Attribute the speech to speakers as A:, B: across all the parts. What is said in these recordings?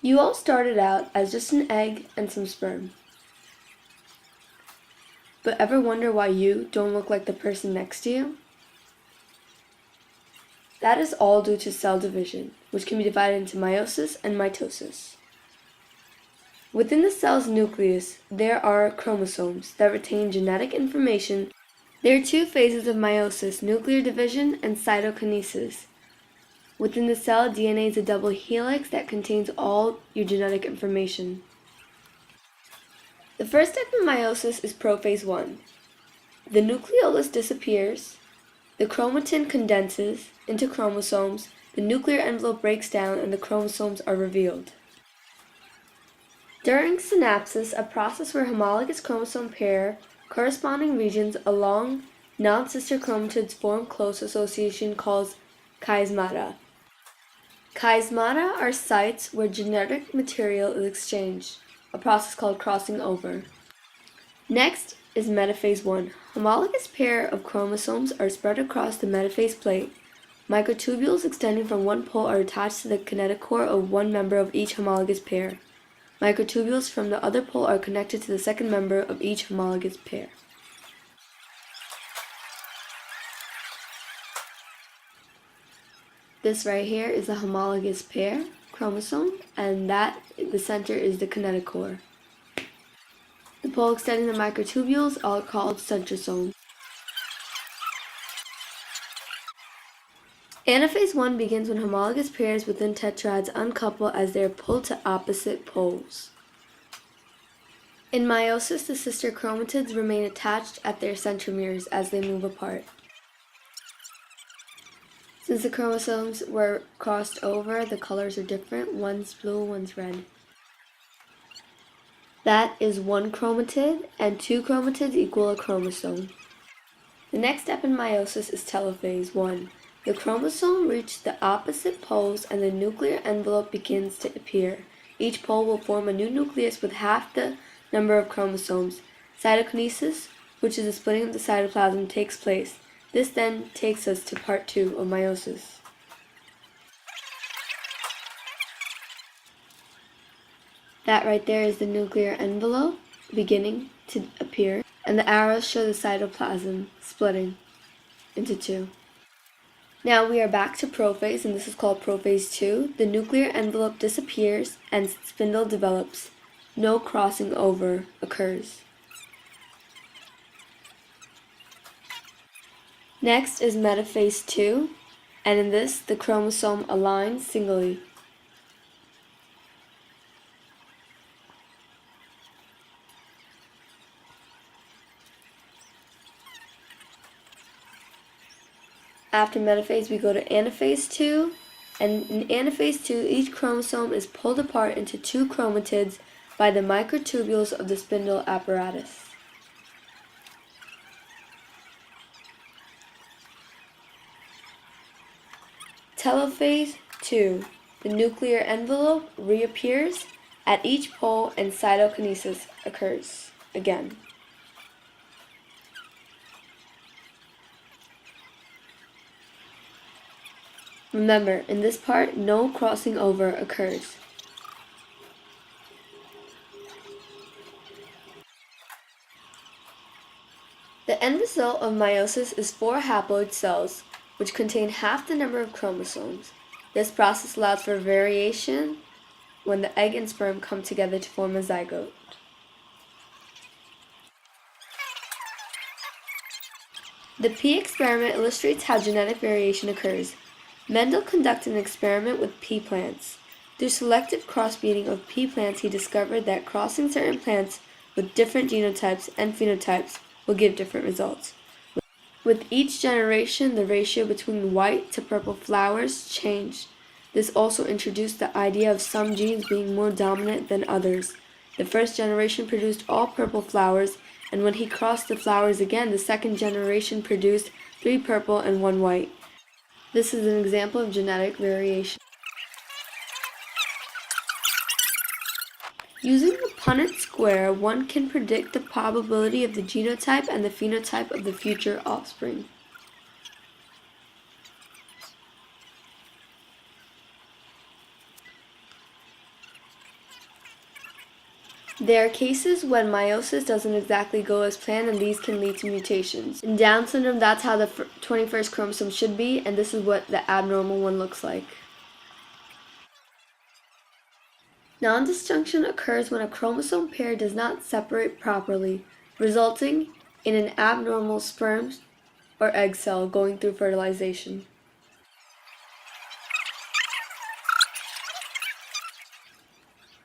A: You all started out as just an egg and some sperm. But ever wonder why you don't look like the person next to you? That is all due to cell division, which can be divided into meiosis and mitosis. Within the cell's nucleus, there are chromosomes that retain genetic information. There are two phases of meiosis, nuclear division and cytokinesis. Within the cell, DNA is a double helix that contains all your genetic information. The first step in meiosis is prophase 1. The nucleolus disappears, the chromatin condenses into chromosomes, the nuclear envelope breaks down, and the chromosomes are revealed. During synapsis, a process where homologous chromosome pair corresponding regions along non-sister chromatids form close association called chiasmata. Chiasmata are sites where genetic material is exchanged, a process called crossing over. Next is metaphase 1. Homologous pair of chromosomes are spread across the metaphase plate. Microtubules extending from one pole are attached to the kinetochore of one member of each homologous pair. Microtubules from the other pole are connected to the second member of each homologous pair. This right here is a homologous pair chromosome, and the center is the kinetochore. The pole extending the microtubules are called centrosomes. Anaphase 1 begins when homologous pairs within tetrads uncouple as they are pulled to opposite poles. In meiosis, the sister chromatids remain attached at their centromeres as they move apart. Since the chromosomes were crossed over, the colors are different. One's blue, one's red. That is one chromatid, and two chromatids equal a chromosome. The next step in meiosis is telophase 1. The chromosome reaches the opposite poles and the nuclear envelope begins to appear. Each pole will form a new nucleus with half the number of chromosomes. Cytokinesis, which is the splitting of the cytoplasm, takes place. This then takes us to part 2 of meiosis. That right there is the nuclear envelope beginning to appear, and the arrows show the cytoplasm splitting into two. Now we are back to prophase, and this is called prophase 2. The nuclear envelope disappears and spindle develops. No crossing over occurs. Next is metaphase 2, and in this, the chromosome aligns singly. After metaphase, we go to anaphase 2, and in anaphase 2, each chromosome is pulled apart into two chromatids by the microtubules of the spindle apparatus. Telophase 2. The nuclear envelope reappears at each pole and cytokinesis occurs again. Remember, in this part, no crossing over occurs. The end result of meiosis is 4 haploid cells, which contain half the number of chromosomes. This process allows for variation when the egg and sperm come together to form a zygote. The pea experiment illustrates how genetic variation occurs. Mendel conducted an experiment with pea plants. Through selective crossbreeding of pea plants, he discovered that crossing certain plants with different genotypes and phenotypes will give different results. With each generation, the ratio between white to purple flowers changed. This also introduced the idea of some genes being more dominant than others. The first generation produced all purple flowers, and when he crossed the flowers again, the second generation produced 3 purple and 1 white. This is an example of genetic variation. Using the Punnett square, one can predict the probability of the genotype and the phenotype of the future offspring. There are cases when meiosis doesn't exactly go as planned, and these can lead to mutations. In Down syndrome, that's how the 21st chromosome should be, and this is what the abnormal one looks like. Non-disjunction occurs when a chromosome pair does not separate properly, resulting in an abnormal sperm or egg cell going through fertilization.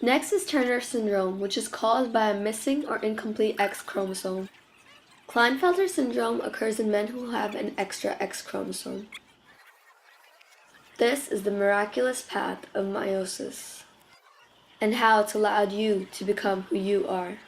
A: Next is Turner syndrome, which is caused by a missing or incomplete X chromosome. Klinefelter syndrome occurs in men who have an extra X chromosome. This is the miraculous path of meiosis, and how it's allowed you to become who you are.